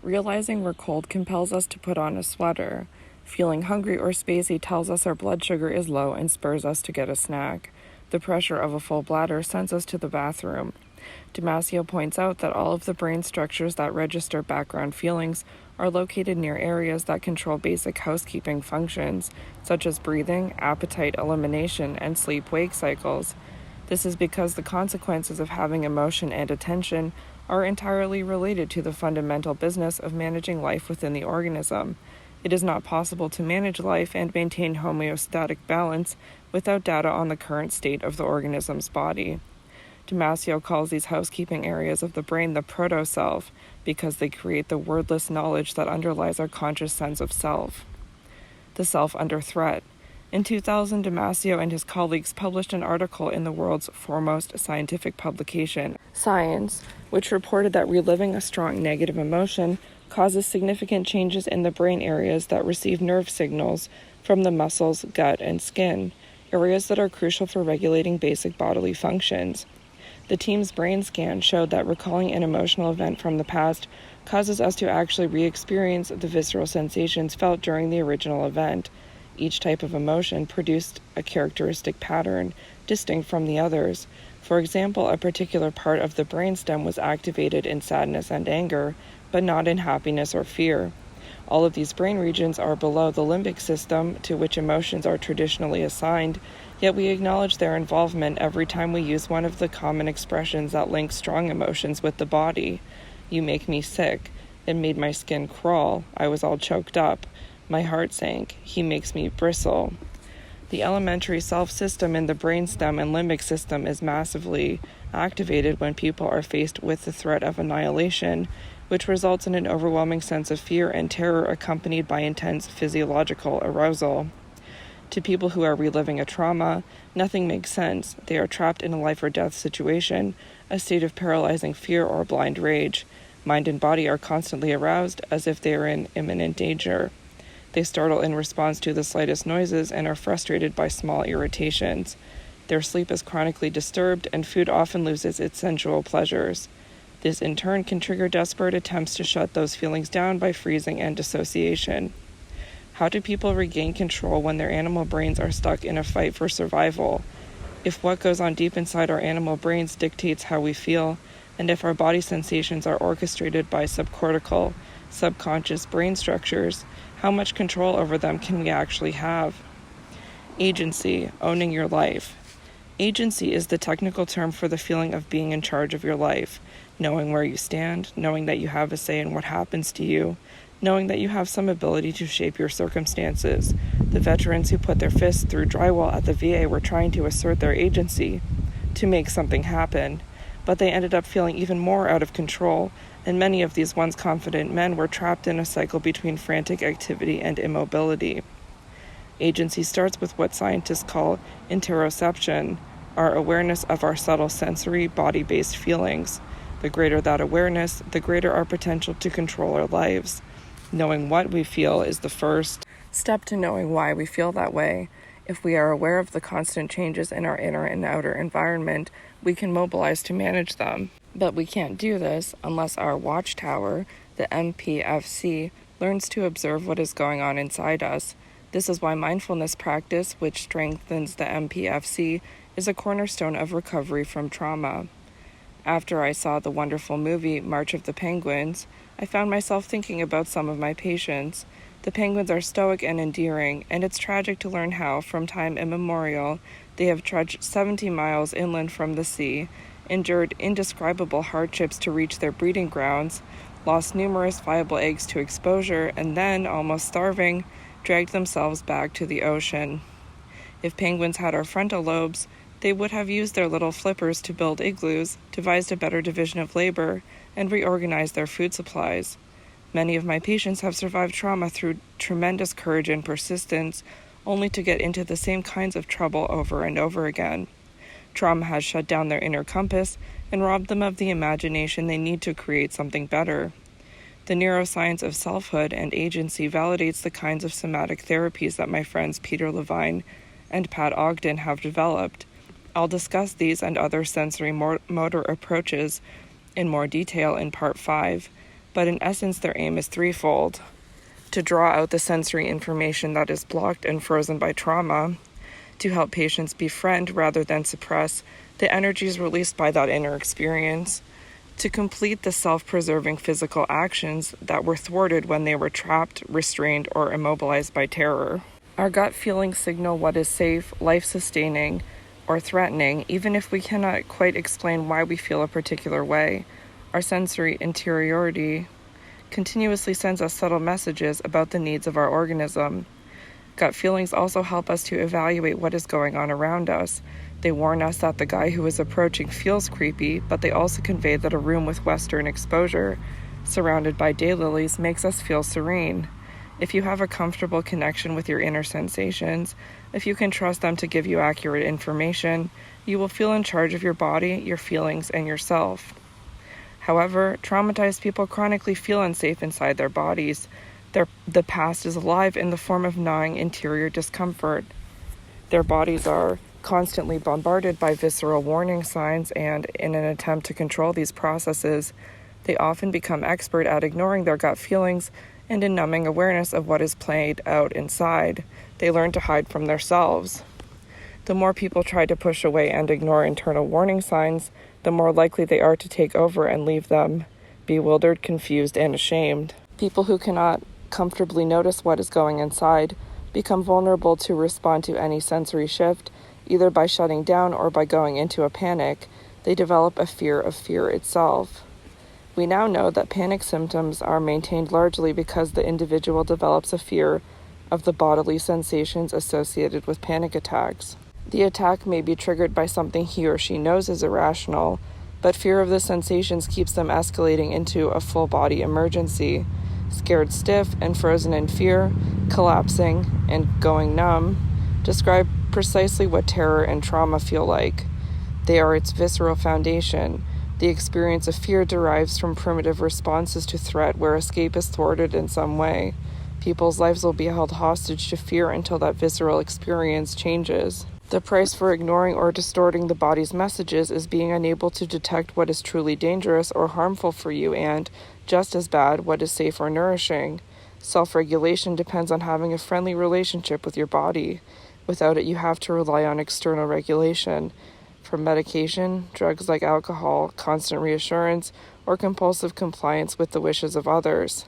Realizing we're cold compels us to put on a sweater. Feeling hungry or spacey tells us our blood sugar is low and spurs us to get a snack. The pressure of a full bladder sends us to the bathroom. Damasio points out that all of the brain structures that register background feelings are located near areas that control basic housekeeping functions, such as breathing, appetite, elimination, and sleep-wake cycles. This is because the consequences of having emotion and attention are entirely related to the fundamental business of managing life within the organism. It is not possible to manage life and maintain homeostatic balance without data on the current state of the organism's body. Damasio calls these housekeeping areas of the brain the proto-self because they create the wordless knowledge that underlies our conscious sense of self. The self under threat. In 2000, Damasio and his colleagues published an article in the world's foremost scientific publication, Science, which reported that reliving a strong negative emotion causes significant changes in the brain areas that receive nerve signals from the muscles, gut, and skin, areas that are crucial for regulating basic bodily functions. The team's brain scan showed that recalling an emotional event from the past causes us to actually re-experience the visceral sensations felt during the original event. Each type of emotion produced a characteristic pattern, distinct from the others. For example, a particular part of the brainstem was activated in sadness and anger, but not in happiness or fear. All of these brain regions are below the limbic system, to which emotions are traditionally assigned, yet we acknowledge their involvement every time we use one of the common expressions that link strong emotions with the body. You make me sick. It made my skin crawl. I was all choked up. My heart sank. He makes me bristle. The elementary self-system in the brainstem and limbic system is massively activated when people are faced with the threat of annihilation, which results in an overwhelming sense of fear and terror accompanied by intense physiological arousal. To people who are reliving a trauma, nothing makes sense. They are trapped in a life or death situation, a state of paralyzing fear or blind rage. Mind and body are constantly aroused as if they are in imminent danger. They startle in response to the slightest noises and are frustrated by small irritations. Their sleep is chronically disturbed, and food often loses its sensual pleasures. This in turn can trigger desperate attempts to shut those feelings down by freezing and dissociation. How do people regain control when their animal brains are stuck in a fight for survival? If what goes on deep inside our animal brains dictates how we feel, and if our body sensations are orchestrated by subcortical, subconscious brain structures, how much control over them can we actually have? Agency, owning your life. Agency is the technical term for the feeling of being in charge of your life, knowing where you stand, knowing that you have a say in what happens to you, knowing that you have some ability to shape your circumstances. The veterans who put their fists through drywall at the VA were trying to assert their agency, to make something happen, but they ended up feeling even more out of control, and many of these once confident men were trapped in a cycle between frantic activity and immobility. Agency starts with what scientists call interoception, our awareness of our subtle sensory, body-based feelings. The greater that awareness, the greater our potential to control our lives. Knowing what we feel is the first step to knowing why we feel that way. If we are aware of the constant changes in our inner and outer environment, we can mobilize to manage them. But we can't do this unless our watchtower, the MPFC, learns to observe what is going on inside us. This is why mindfulness practice, which strengthens the MPFC, is a cornerstone of recovery from trauma. After I saw the wonderful movie March of the Penguins, I found myself thinking about some of my patients. The penguins are stoic and endearing, and it's tragic to learn how, from time immemorial, they have trudged 70 miles inland from the sea, endured indescribable hardships to reach their breeding grounds, lost numerous viable eggs to exposure, and then, almost starving, dragged themselves back to the ocean. If penguins had our frontal lobes, they would have used their little flippers to build igloos, devised a better division of labor, and reorganized their food supplies. Many of my patients have survived trauma through tremendous courage and persistence, only to get into the same kinds of trouble over and over again. Trauma has shut down their inner compass and robbed them of the imagination they need to create something better. The neuroscience of selfhood and agency validates the kinds of somatic therapies that my friends Peter Levine and Pat Ogden have developed. I'll discuss these and other sensory motor approaches in more detail in Part 5, but in essence their aim is threefold: to draw out the sensory information that is blocked and frozen by trauma, to help patients befriend rather than suppress the energies released by that inner experience, to complete the self-preserving physical actions that were thwarted when they were trapped, restrained, or immobilized by terror. Our gut feelings signal what is safe, life-sustaining, or threatening, even if we cannot quite explain why we feel a particular way. Our sensory interiority continuously sends us subtle messages about the needs of our organism. Gut feelings also help us to evaluate what is going on around us. They warn us that the guy who is approaching feels creepy, but they also convey that a room with western exposure, surrounded by daylilies, makes us feel serene. If you have a comfortable connection with your inner sensations, if you can trust them to give you accurate information, you will feel in charge of your body, your feelings, and yourself. However, traumatized people chronically feel unsafe inside their bodies. The past is alive in the form of gnawing interior discomfort. Their bodies are constantly bombarded by visceral warning signs, and in an attempt to control these processes, they often become expert at ignoring their gut feelings and in numbing awareness of what is played out inside. They learn to hide from themselves. The more people try to push away and ignore internal warning signs, the more likely they are to take over and leave them bewildered, confused, and ashamed. People who cannot comfortably notice what is going inside become vulnerable to respond to any sensory shift, either by shutting down or by going into a panic. They develop a fear of fear itself. We now know that panic symptoms are maintained largely because the individual develops a fear of the bodily sensations associated with panic attacks. The attack may be triggered by something he or she knows is irrational, but fear of the sensations keeps them escalating into a full-body emergency. Scared stiff and frozen in fear, collapsing, and going numb describe precisely what terror and trauma feel like. They are its visceral foundation. The experience of fear derives from primitive responses to threat where escape is thwarted in some way. People's lives will be held hostage to fear until that visceral experience changes. The price for ignoring or distorting the body's messages is being unable to detect what is truly dangerous or harmful for you and, just as bad, what is safe or nourishing. Self-regulation depends on having a friendly relationship with your body. Without it, you have to rely on external regulation. From medication, drugs like alcohol, constant reassurance, or compulsive compliance with the wishes of others.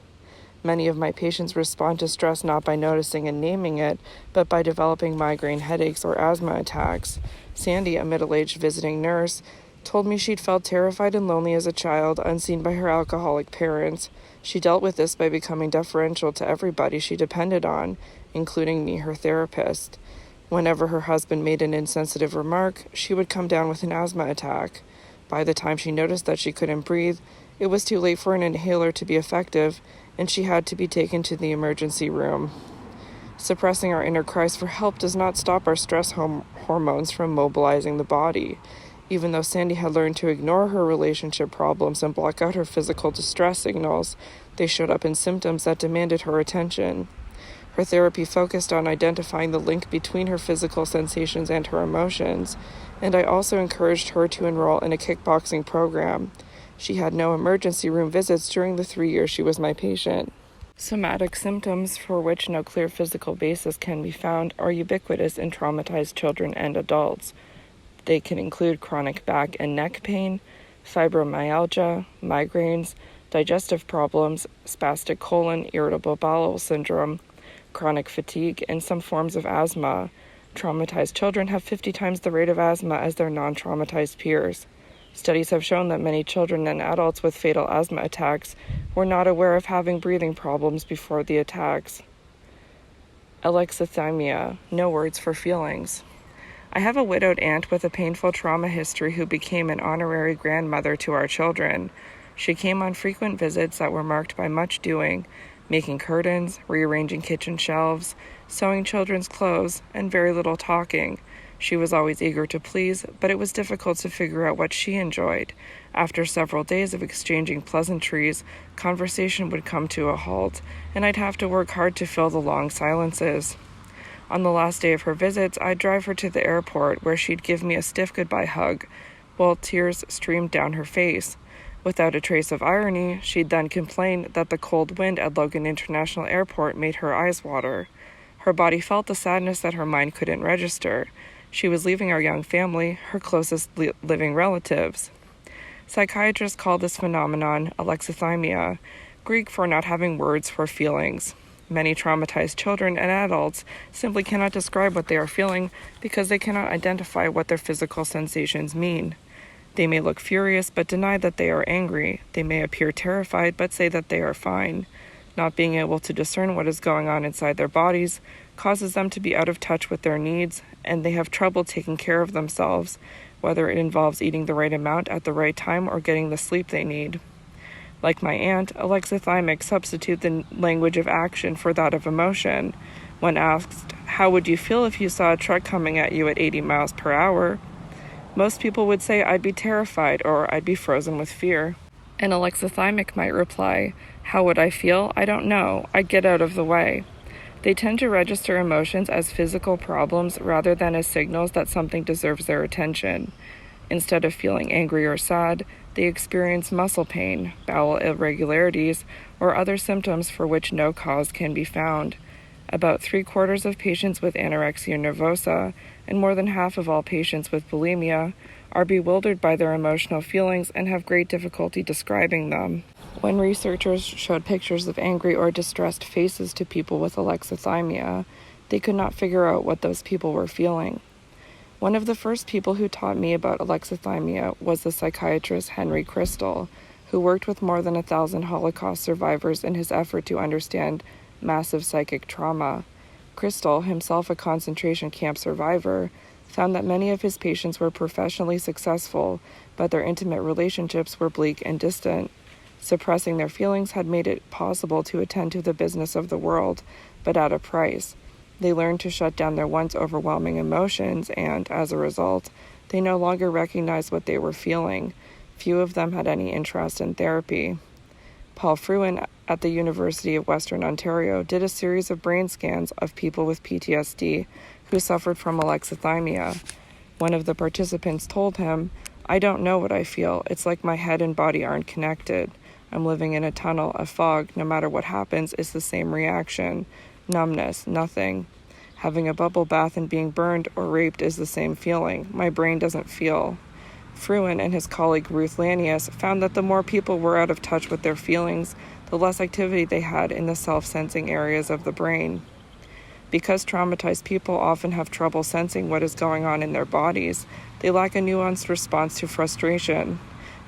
Many of my patients respond to stress not by noticing and naming it, but by developing migraine headaches or asthma attacks. Sandy, a middle-aged visiting nurse, told me she'd felt terrified and lonely as a child, unseen by her alcoholic parents. She dealt with this by becoming deferential to everybody she depended on, including me, her therapist. Whenever her husband made an insensitive remark, she would come down with an asthma attack. By the time she noticed that she couldn't breathe, it was too late for an inhaler to be effective, and she had to be taken to the emergency room. Suppressing our inner cries for help does not stop our stress hormones from mobilizing the body. Even though Sandy had learned to ignore her relationship problems and block out her physical distress signals, they showed up in symptoms that demanded her attention. Her therapy focused on identifying the link between her physical sensations and her emotions, and I also encouraged her to enroll in a kickboxing program. She had no emergency room visits during the 3 years she was my patient. Somatic symptoms for which no clear physical basis can be found are ubiquitous in traumatized children and adults. They can include chronic back and neck pain, fibromyalgia, migraines, digestive problems, spastic colon, irritable bowel syndrome, chronic fatigue, and some forms of asthma. Traumatized children have 50 times the rate of asthma as their non-traumatized peers. Studies have shown that many children and adults with fatal asthma attacks were not aware of having breathing problems before the attacks. Alexithymia, no words for feelings. I have a widowed aunt with a painful trauma history who became an honorary grandmother to our children. She came on frequent visits that were marked by much doing, making curtains, rearranging kitchen shelves, sewing children's clothes, and very little talking. She was always eager to please, but it was difficult to figure out what she enjoyed. After several days of exchanging pleasantries, conversation would come to a halt, and I'd have to work hard to fill the long silences. On the last day of her visits, I'd drive her to the airport, where she'd give me a stiff goodbye hug, while tears streamed down her face. Without a trace of irony, she'd then complain that the cold wind at Logan International Airport made her eyes water. Her body felt the sadness that her mind couldn't register. She was leaving our young family, her closest living relatives. Psychiatrists call this phenomenon alexithymia, Greek for not having words for feelings. Many traumatized children and adults simply cannot describe what they are feeling because they cannot identify what their physical sensations mean. They may look furious but deny that they are angry. They may appear terrified but say that they are fine. Not being able to discern what is going on inside their bodies causes them to be out of touch with their needs, and they have trouble taking care of themselves, whether it involves eating the right amount at the right time or getting the sleep they need. Like my aunt, alexithymics substitute the language of action for that of emotion. When asked, "How would you feel if you saw a truck coming at you at 80 miles per hour?" most people would say, "I'd be terrified," or "I'd be frozen with fear." An alexithymic might reply, "How would I feel? I don't know. I'd get out of the way." They tend to register emotions as physical problems rather than as signals that something deserves their attention. Instead of feeling angry or sad, they experience muscle pain, bowel irregularities, or other symptoms for which no cause can be found. About 3/4 of patients with anorexia nervosa and more than half of all patients with bulimia are bewildered by their emotional feelings and have great difficulty describing them. When researchers showed pictures of angry or distressed faces to people with alexithymia, they could not figure out what those people were feeling. One of the first people who taught me about alexithymia was the psychiatrist Henry Crystal, who worked with more than 1,000 Holocaust survivors in his effort to understand massive psychic trauma. Crystal, himself a concentration camp survivor, found that many of his patients were professionally successful, but their intimate relationships were bleak and distant. Suppressing their feelings had made it possible to attend to the business of the world, but at a price. They learned to shut down their once overwhelming emotions, and, as a result, they no longer recognized what they were feeling. Few of them had any interest in therapy. Paul Fruin at the University of Western Ontario did a series of brain scans of people with PTSD who suffered from alexithymia. One of the participants told him, "I don't know what I feel. It's like my head and body aren't connected. I'm living in a tunnel, a fog. No matter what happens, it's the same reaction. Numbness, nothing. Having a bubble bath and being burned or raped is the same feeling. My brain doesn't feel." Fruin and his colleague Ruth Lanius found that the more people were out of touch with their feelings, the less activity they had in the self-sensing areas of the brain. Because traumatized people often have trouble sensing what is going on in their bodies, they lack a nuanced response to frustration.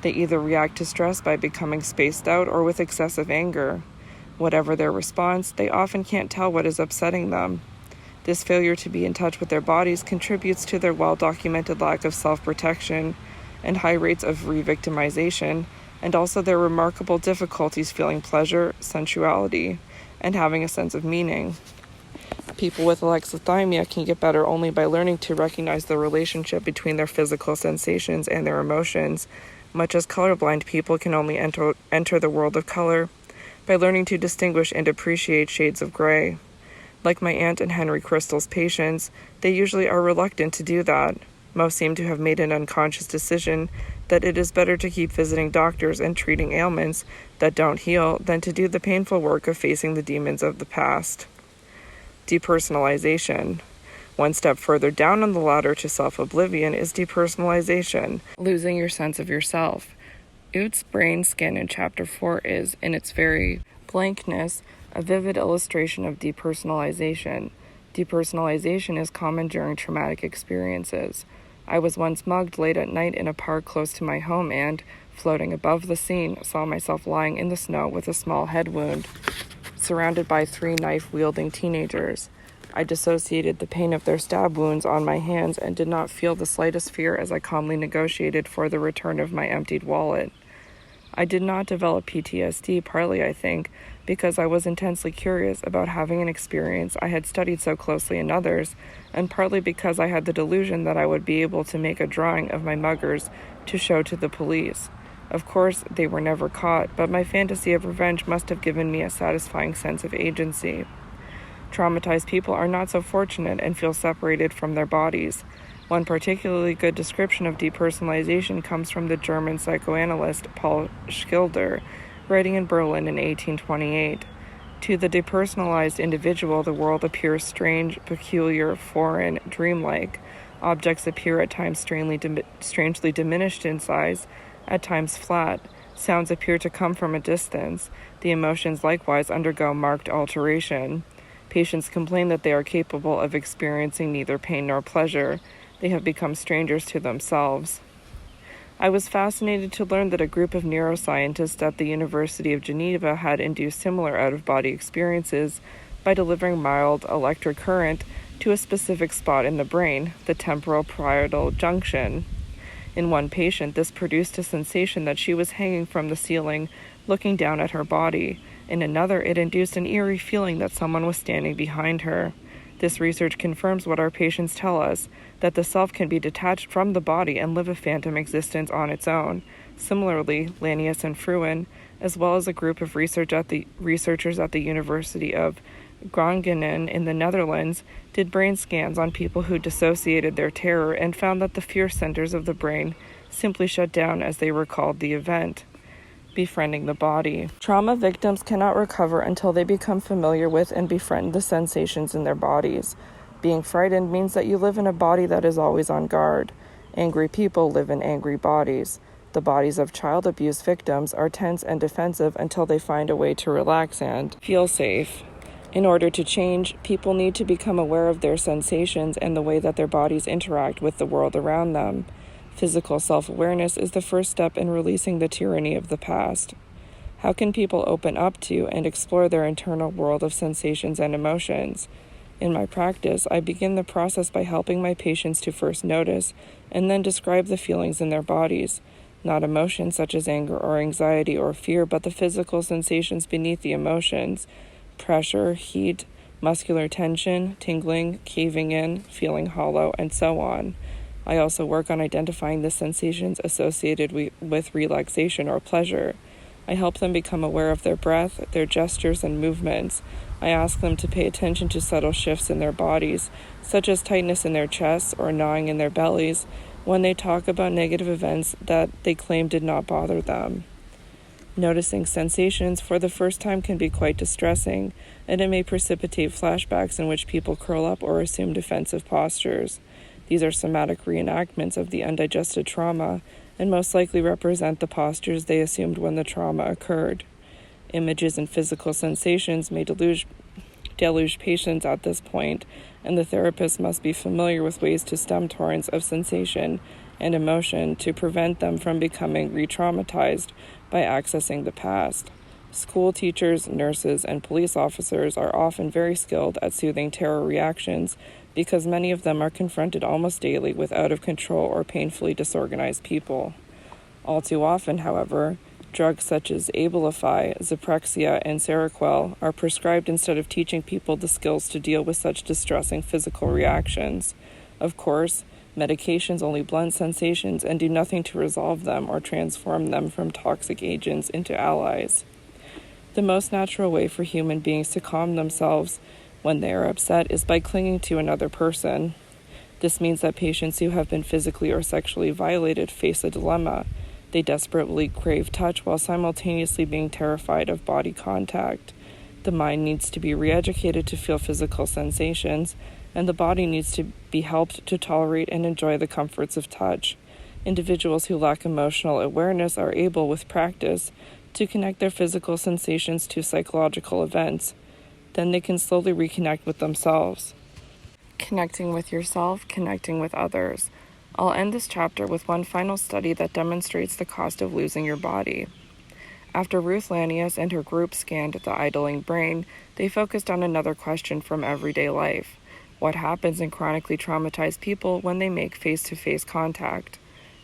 They either react to stress by becoming spaced out or with excessive anger. Whatever their response, they often can't tell what is upsetting them. This failure to be in touch with their bodies contributes to their well-documented lack of self-protection and high rates of re-victimization, and also their remarkable difficulties feeling pleasure, sensuality, and having a sense of meaning. People with alexithymia can get better only by learning to recognize the relationship between their physical sensations and their emotions, much as colorblind people can only enter the world of color by learning to distinguish and appreciate shades of gray. Like my aunt and Henry Crystal's patients, they usually are reluctant to do that. Most seem to have made an unconscious decision that it is better to keep visiting doctors and treating ailments that don't heal than to do the painful work of facing the demons of the past. Depersonalization. One step further down on the ladder to self-oblivion is depersonalization, losing your sense of yourself. Ute's brain scan in Chapter 4 is, in its very blankness, a vivid illustration of depersonalization. Depersonalization is common during traumatic experiences. I was once mugged late at night in a park close to my home and, floating above the scene, saw myself lying in the snow with a small head wound, surrounded by 3 knife-wielding teenagers. I dissociated the pain of their stab wounds on my hands and did not feel the slightest fear as I calmly negotiated for the return of my emptied wallet. I did not develop PTSD, partly, I think, because I was intensely curious about having an experience I had studied so closely in others, and partly because I had the delusion that I would be able to make a drawing of my muggers to show to the police. Of course, they were never caught, but my fantasy of revenge must have given me a satisfying sense of agency. Traumatized people are not so fortunate and feel separated from their bodies. One particularly good description of depersonalization comes from the German psychoanalyst Paul Schilder, writing in Berlin in 1828. To the depersonalized individual, the world appears strange, peculiar, foreign, dreamlike. Objects appear at times strangely diminished in size, at times flat. Sounds appear to come from a distance. The emotions likewise undergo marked alteration. Patients complain that they are capable of experiencing neither pain nor pleasure. They have become strangers to themselves. I was fascinated to learn that a group of neuroscientists at the University of Geneva had induced similar out-of-body experiences by delivering mild electric current to a specific spot in the brain, the temporal parietal junction. In one patient, this produced a sensation that she was hanging from the ceiling, looking down at her body. In another, it induced an eerie feeling that someone was standing behind her. This research confirms what our patients tell us, that the self can be detached from the body and live a phantom existence on its own. Similarly, Lanius and Fruin, as well as a group of researchers at the University of Groningen in the Netherlands, did brain scans on people who dissociated their terror and found that the fear centers of the brain simply shut down as they recalled the event. Befriending the body. Trauma victims cannot recover until they become familiar with and befriend the sensations in their bodies. Being frightened means that you live in a body that is always on guard. Angry people live in angry bodies. The bodies of child abuse victims are tense and defensive until they find a way to relax and feel safe. In order to change, people need to become aware of their sensations and the way that their bodies interact with the world around them. Physical self-awareness is the first step in releasing the tyranny of the past. How can people open up to and explore their internal world of sensations and emotions? In my practice, I begin the process by helping my patients to first notice and then describe the feelings in their bodies, not emotions such as anger or anxiety or fear, but the physical sensations beneath the emotions: pressure, heat, muscular tension, tingling, caving in, feeling hollow, and so on. I also work on identifying the sensations associated with relaxation or pleasure. I help them become aware of their breath, their gestures, and movements. I ask them to pay attention to subtle shifts in their bodies, such as tightness in their chests or gnawing in their bellies, when they talk about negative events that they claim did not bother them. Noticing sensations for the first time can be quite distressing, and it may precipitate flashbacks in which people curl up or assume defensive postures. These are somatic reenactments of the undigested trauma and most likely represent the postures they assumed when the trauma occurred. Images and physical sensations may deluge patients at this point, and the therapist must be familiar with ways to stem torrents of sensation and emotion to prevent them from becoming re-traumatized by accessing the past. School teachers, nurses, and police officers are often very skilled at soothing terror reactions because many of them are confronted almost daily with out-of-control or painfully disorganized people. All too often, however, drugs such as Abilify, Zyprexa, and Seroquel are prescribed instead of teaching people the skills to deal with such distressing physical reactions. Of course, medications only blunt sensations and do nothing to resolve them or transform them from toxic agents into allies. The most natural way for human beings to calm themselves when they are upset is by clinging to another person. This means that patients who have been physically or sexually violated face a dilemma. They desperately crave touch while simultaneously being terrified of body contact. The mind needs to be re-educated to feel physical sensations, and the body needs to be helped to tolerate and enjoy the comforts of touch. Individuals who lack emotional awareness are able, with practice, to connect their physical sensations to psychological events. Then they can slowly reconnect with themselves. Connecting with yourself, connecting with others. I'll end this chapter with one final study that demonstrates the cost of losing your body. After Ruth Lanius and her group scanned the idling brain, they focused on another question from everyday life. What happens in chronically traumatized people when they make face-to-face contact?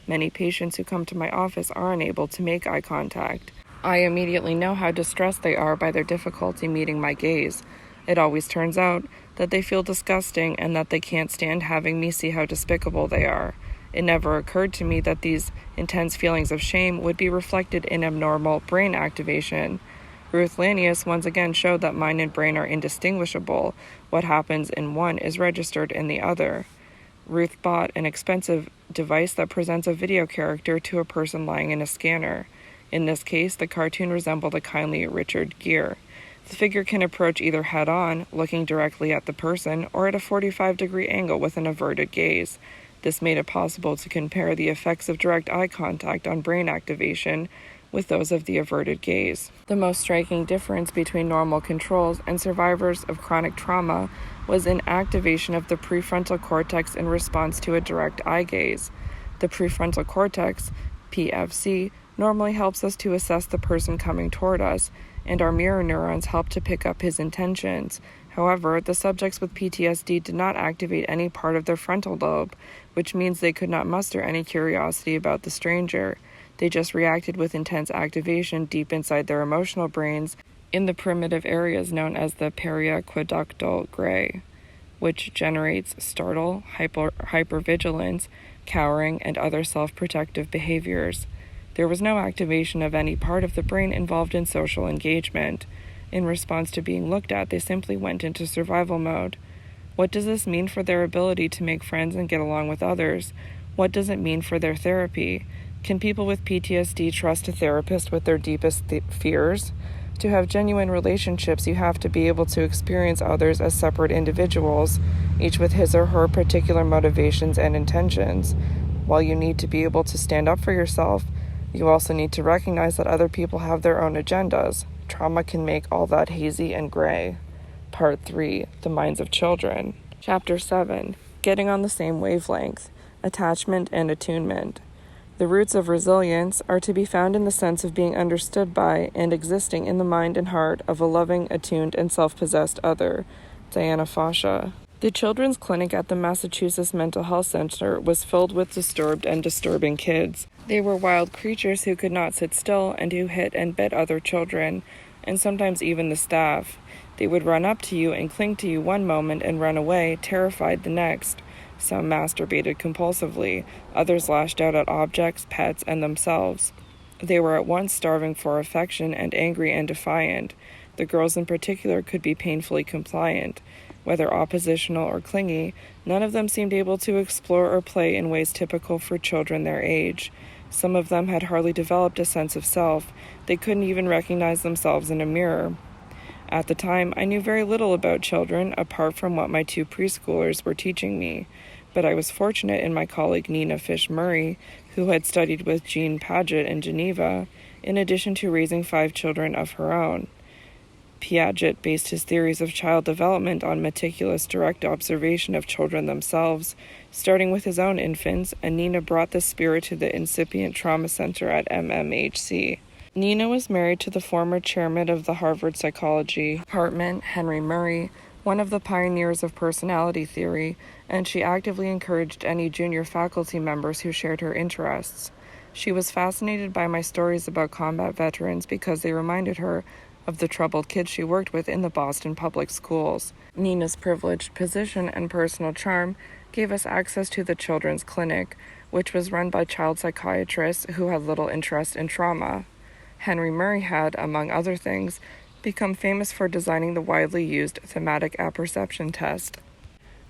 Many patients who come to my office are unable to make eye contact. I immediately know how distressed they are by their difficulty meeting my gaze. It always turns out that they feel disgusting and that they can't stand having me see how despicable they are. It never occurred to me that these intense feelings of shame would be reflected in abnormal brain activation. Ruth Lanius once again showed that mind and brain are indistinguishable. What happens in one is registered in the other. Ruth bought an expensive device that presents a video character to a person lying in a scanner. In this case, the cartoon resembled a kindly Richard Gere. The figure can approach either head-on, looking directly at the person, or at a 45-degree angle with an averted gaze. This made it possible to compare the effects of direct eye contact on brain activation with those of the averted gaze. The most striking difference between normal controls and survivors of chronic trauma was in activation of the prefrontal cortex in response to a direct eye gaze. The prefrontal cortex, PFC, normally helps us to assess the person coming toward us, and our mirror neurons help to pick up his intentions. However, the subjects with PTSD did not activate any part of their frontal lobe, which means they could not muster any curiosity about the stranger. They just reacted with intense activation deep inside their emotional brains in the primitive areas known as the periaqueductal gray, which generates startle, hypervigilance, cowering, and other self-protective behaviors. There was no activation of any part of the brain involved in social engagement. In response to being looked at, they simply went into survival mode. What does this mean for their ability to make friends and get along with others? What does it mean for their therapy? Can people with PTSD trust a therapist with their deepest fears? To have genuine relationships, you have to be able to experience others as separate individuals, each with his or her particular motivations and intentions. While you need to be able to stand up for yourself, you also need to recognize that other people have their own agendas. Trauma can make all that hazy and gray. Part 3. The Minds of Children. Chapter 7. Getting on the Same Wavelength. Attachment and Attunement. The roots of resilience are to be found in the sense of being understood by and existing in the mind and heart of a loving, attuned, and self-possessed other. Diana Fascia. The children's clinic at the Massachusetts Mental Health Center was filled with disturbed and disturbing kids. They were wild creatures who could not sit still and who hit and bit other children, and sometimes even the staff. They would run up to you and cling to you one moment and run away, terrified the next. Some masturbated compulsively, others lashed out at objects, pets, and themselves. They were at once starving for affection and angry and defiant. The girls in particular could be painfully compliant. Whether oppositional or clingy, none of them seemed able to explore or play in ways typical for children their age. Some of them had hardly developed a sense of self. They couldn't even recognize themselves in a mirror. At the time, I knew very little about children, apart from what my 2 preschoolers were teaching me. But I was fortunate in my colleague Nina Fish-Murray, who had studied with Jean Paget in Geneva, in addition to raising 5 children of her own. Piaget based his theories of child development on meticulous direct observation of children themselves, starting with his own infants, and Nina brought this spirit to the incipient trauma center at MMHC. Nina was married to the former chairman of the Harvard Psychology Department, Henry Murray, one of the pioneers of personality theory, and she actively encouraged any junior faculty members who shared her interests. She was fascinated by my stories about combat veterans because they reminded her of the troubled kids she worked with in the Boston public schools. Nina's privileged position and personal charm gave us access to the children's clinic, which was run by child psychiatrists who had little interest in trauma. Henry Murray had, among other things, become famous for designing the widely used thematic apperception test.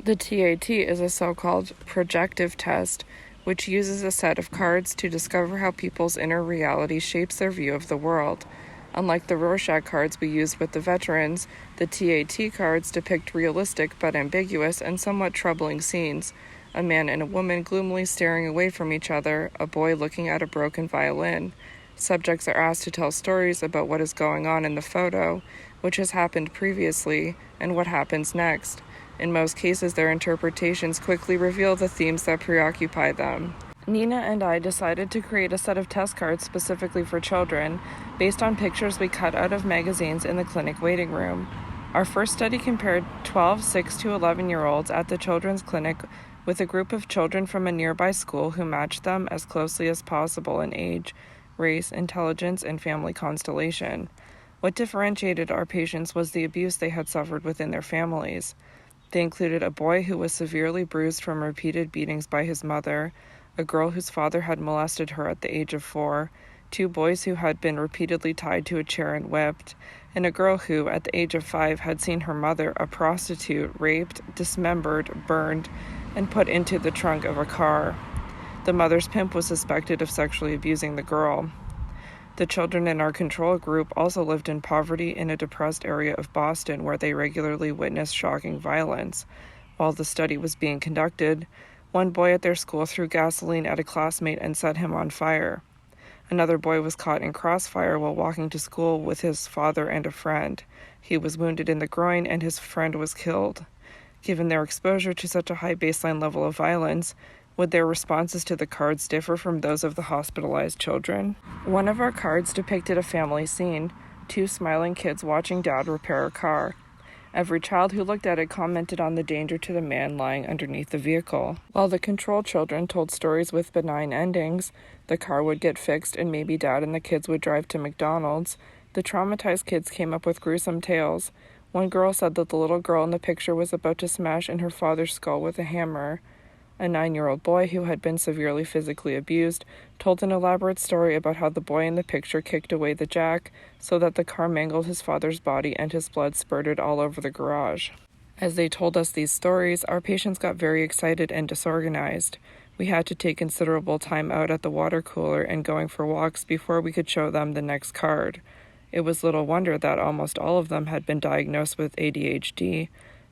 The TAT is a so-called projective test, which uses a set of cards to discover how people's inner reality shapes their view of the world. Unlike the Rorschach cards we used with the veterans, the TAT cards depict realistic but ambiguous and somewhat troubling scenes. A man and a woman gloomily staring away from each other, a boy looking at a broken violin. Subjects are asked to tell stories about what is going on in the photo, which has happened previously, and what happens next. In most cases, their interpretations quickly reveal the themes that preoccupy them. Nina and I decided to create a set of test cards specifically for children, based on pictures we cut out of magazines in the clinic waiting room. Our first study compared 12 6 to 11-year-olds at the children's clinic with a group of children from a nearby school who matched them as closely as possible in age, race, intelligence, and family constellation. What differentiated our patients was the abuse they had suffered within their families. They included a boy who was severely bruised from repeated beatings by his mother, a girl whose father had molested her at the age of 4, 2 boys who had been repeatedly tied to a chair and whipped, and a girl who, at the age of 5, had seen her mother, a prostitute, raped, dismembered, burned, and put into the trunk of a car. The mother's pimp was suspected of sexually abusing the girl. The children in our control group also lived in poverty in a depressed area of Boston where they regularly witnessed shocking violence. While the study was being conducted, one boy at their school threw gasoline at a classmate and set him on fire. Another boy was caught in crossfire while walking to school with his father and a friend. He was wounded in the groin and his friend was killed. Given their exposure to such a high baseline level of violence, would their responses to the cards differ from those of the hospitalized children? One of our cards depicted a family scene, 2 smiling kids watching Dad repair a car. Every child who looked at it commented on the danger to the man lying underneath the vehicle. While the control children told stories with benign endings, the car would get fixed and maybe Dad and the kids would drive to McDonald's, the traumatized kids came up with gruesome tales. One girl said that the little girl in the picture was about to smash in her father's skull with a hammer. A 9-year-old boy who had been severely physically abused told an elaborate story about how the boy in the picture kicked away the jack so that the car mangled his father's body and his blood spurted all over the garage. As they told us these stories, our patients got very excited and disorganized. We had to take considerable time out at the water cooler and going for walks before we could show them the next card. It was little wonder that almost all of them had been diagnosed with ADHD,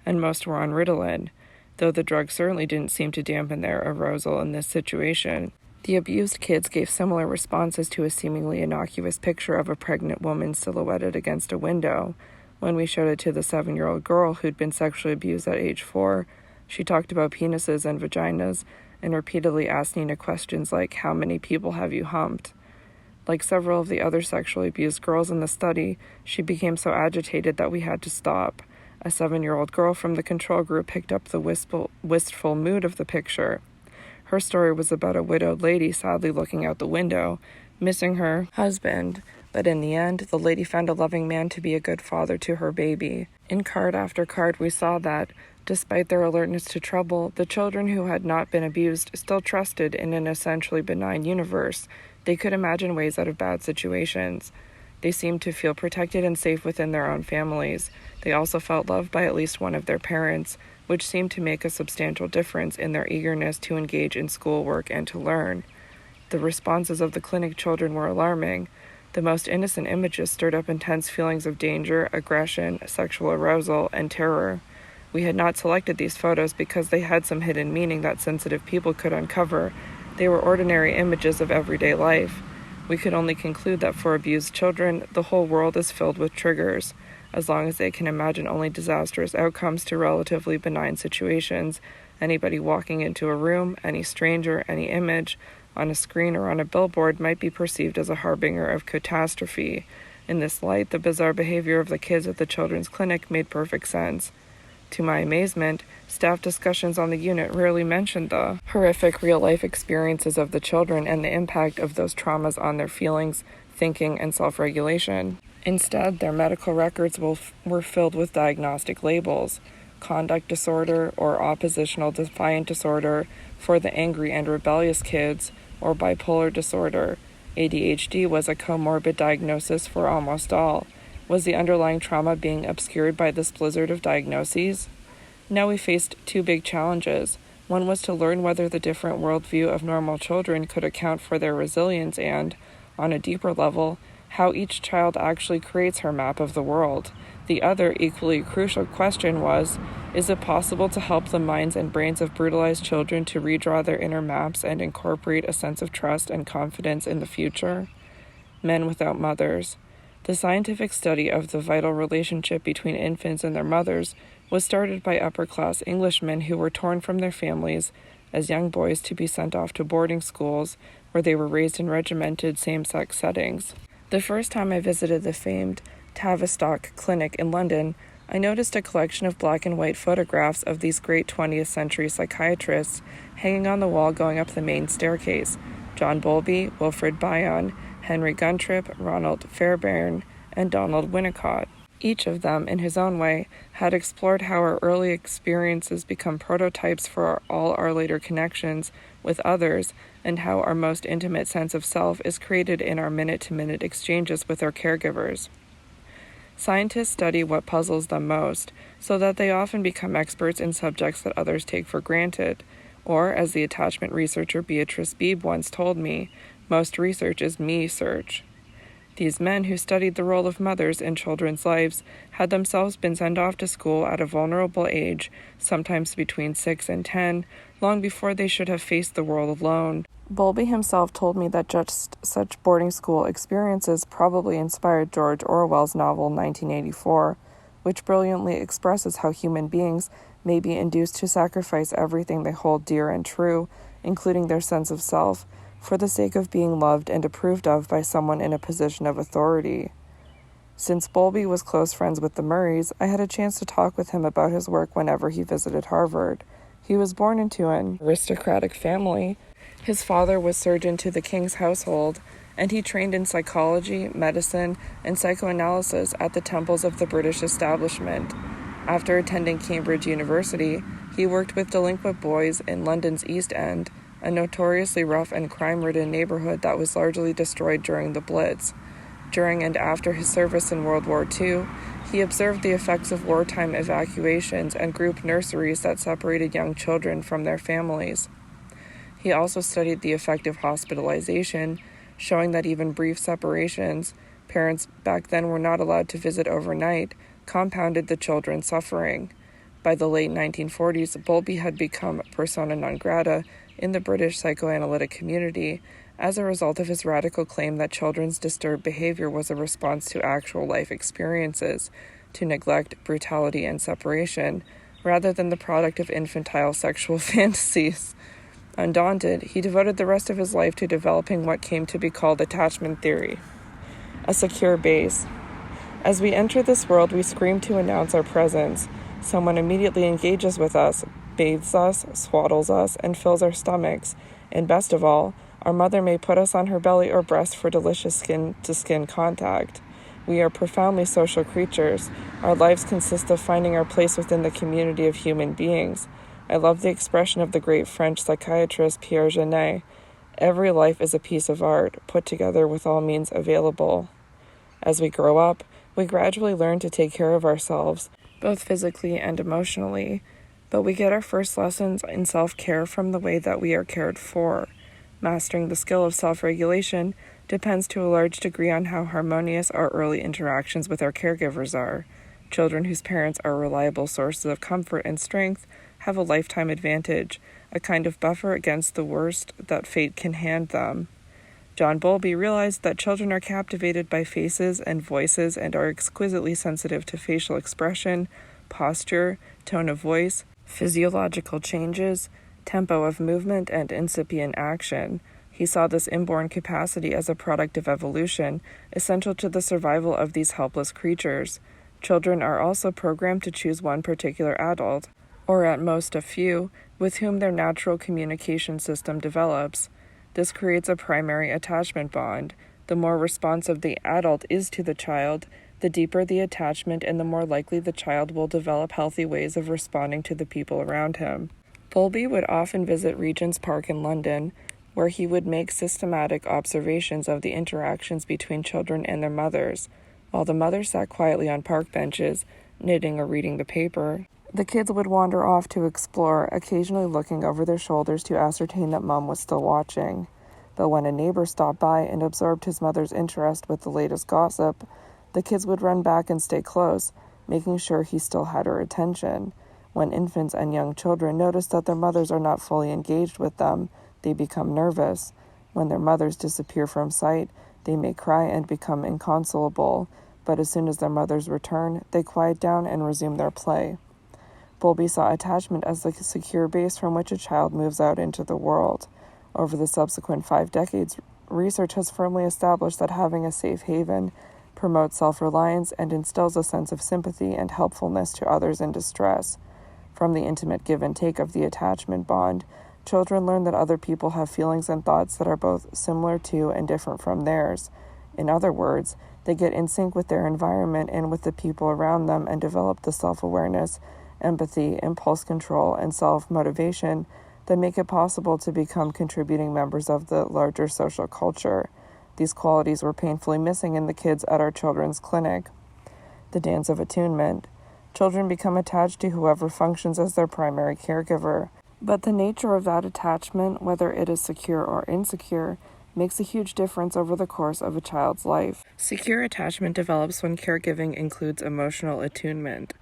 and most were on Ritalin, though the drug certainly didn't seem to dampen their arousal in this situation. The abused kids gave similar responses to a seemingly innocuous picture of a pregnant woman silhouetted against a window. When we showed it to the 7-year-old girl who'd been sexually abused at age 4, she talked about penises and vaginas and repeatedly asked Nina questions like, "How many people have you humped?" Like several of the other sexually abused girls in the study, she became so agitated that we had to stop. A 7-year-old girl from the control group picked up the wistful mood of the picture. Her story was about a widowed lady sadly looking out the window, missing her husband, but in the end, the lady found a loving man to be a good father to her baby. In card after card, we saw that, despite their alertness to trouble, the children who had not been abused still trusted in an essentially benign universe. They could imagine ways out of bad situations. They seemed to feel protected and safe within their own families. They also felt loved by at least one of their parents, which seemed to make a substantial difference in their eagerness to engage in schoolwork and to learn. The responses of the clinic children were alarming. The most innocent images stirred up intense feelings of danger, aggression, sexual arousal, and terror. We had not selected these photos because they had some hidden meaning that sensitive people could uncover. They were ordinary images of everyday life. We could only conclude that for abused children, the whole world is filled with triggers. As long as they can imagine only disastrous outcomes to relatively benign situations, anybody walking into a room, any stranger, any image, on a screen or on a billboard might be perceived as a harbinger of catastrophe. In this light, the bizarre behavior of the kids at the children's clinic made perfect sense. To my amazement, staff discussions on the unit rarely mentioned the horrific real-life experiences of the children and the impact of those traumas on their feelings, thinking, and self-regulation. Instead, their medical records were filled with diagnostic labels: conduct disorder or oppositional defiant disorder for the angry and rebellious kids, or bipolar disorder. ADHD was a comorbid diagnosis for almost all. Was the underlying trauma being obscured by this blizzard of diagnoses? Now we faced 2 big challenges. One was to learn whether the different worldview of normal children could account for their resilience and, on a deeper level, how each child actually creates her map of the world. The other, equally crucial question was, is it possible to help the minds and brains of brutalized children to redraw their inner maps and incorporate a sense of trust and confidence in the future? Men without mothers. The scientific study of the vital relationship between infants and their mothers was started by upper-class Englishmen who were torn from their families as young boys to be sent off to boarding schools where they were raised in regimented same-sex settings. The first time I visited the famed Tavistock Clinic in London, I noticed a collection of black and white photographs of these great 20th century psychiatrists hanging on the wall going up the main staircase: John Bowlby, Wilfrid Bion, Henry Guntrip, Ronald Fairbairn, and Donald Winnicott. Each of them, in his own way, had explored how our early experiences become prototypes for all our later connections with others, and how our most intimate sense of self is created in our minute-to-minute exchanges with our caregivers. Scientists study what puzzles them most, so that they often become experts in subjects that others take for granted. Or, as the attachment researcher Beatrice Beebe once told me, most research is me-search. These men who studied the role of mothers in children's lives had themselves been sent off to school at a vulnerable age, sometimes between 6 and 10, long before they should have faced the world alone. Bowlby himself told me that just such boarding school experiences probably inspired George Orwell's novel 1984, which brilliantly expresses how human beings may be induced to sacrifice everything they hold dear and true, including their sense of self, for the sake of being loved and approved of by someone in a position of authority. Since Bowlby was close friends with the Murrays, I had a chance to talk with him about his work whenever he visited Harvard. He was born into an aristocratic family. His father was surgeon to the king's household, and he trained in psychology, medicine, and psychoanalysis at the temples of the British establishment. After attending Cambridge University, he worked with delinquent boys in London's East End, a notoriously rough and crime-ridden neighborhood that was largely destroyed during the Blitz. During and after his service in World War II, he observed the effects of wartime evacuations and group nurseries that separated young children from their families. He also studied the effect of hospitalization, showing that even brief separations, parents back then were not allowed to visit overnight, compounded the children's suffering. By the late 1940s, Bowlby had become persona non grata in the British psychoanalytic community as a result of his radical claim that children's disturbed behavior was a response to actual life experiences, to neglect, brutality, and separation, rather than the product of infantile sexual fantasies. Undaunted, he devoted the rest of his life to developing what came to be called attachment theory, a secure base. As we enter this world, we scream to announce our presence. Someone immediately engages with us, bathes us, swaddles us, and fills our stomachs. And best of all, our mother may put us on her belly or breast for delicious skin-to-skin contact. We are profoundly social creatures. Our lives consist of finding our place within the community of human beings. I love the expression of the great French psychiatrist Pierre Janet. Every life is a piece of art, put together with all means available. As we grow up, we gradually learn to take care of ourselves, both physically and emotionally, but we get our first lessons in self-care from the way that we are cared for. Mastering the skill of self-regulation depends to a large degree on how harmonious our early interactions with our caregivers are. Children whose parents are reliable sources of comfort and strength have a lifetime advantage, a kind of buffer against the worst that fate can hand them. John Bowlby realized that children are captivated by faces and voices and are exquisitely sensitive to facial expression, posture, tone of voice, physiological changes, tempo of movement, and incipient action. He saw this inborn capacity as a product of evolution, essential to the survival of these helpless creatures. Children are also programmed to choose one particular adult, or at most a few, with whom their natural communication system develops. This creates a primary attachment bond. The more responsive the adult is to the child, the deeper the attachment and the more likely the child will develop healthy ways of responding to the people around him. Bowlby would often visit Regent's Park in London, where he would make systematic observations of the interactions between children and their mothers. While the mothers sat quietly on park benches, knitting or reading the paper, the kids would wander off to explore, occasionally looking over their shoulders to ascertain that Mom was still watching. But when a neighbor stopped by and absorbed his mother's interest with the latest gossip, the kids would run back and stay close, making sure he still had her attention. When infants and young children notice that their mothers are not fully engaged with them, they become nervous. When their mothers disappear from sight, they may cry and become inconsolable, but as soon as their mothers return, they quiet down and resume their play. Bowlby saw attachment as the secure base from which a child moves out into the world. Over the subsequent 5 decades, research has firmly established that having a safe haven promotes self-reliance and instills a sense of sympathy and helpfulness to others in distress. From the intimate give and take of the attachment bond, children learn that other people have feelings and thoughts that are both similar to and different from theirs. In other words, they get in sync with their environment and with the people around them and develop the self-awareness, empathy, impulse control, and self-motivation that make it possible to become contributing members of the larger social culture. These qualities were painfully missing in the kids at our children's clinic. the dance of attunement. Children become attached to whoever functions as their primary caregiver. But the nature of that attachment, whether it is secure or insecure, makes a huge difference over the course of a child's life. Secure attachment develops when caregiving includes emotional attunement.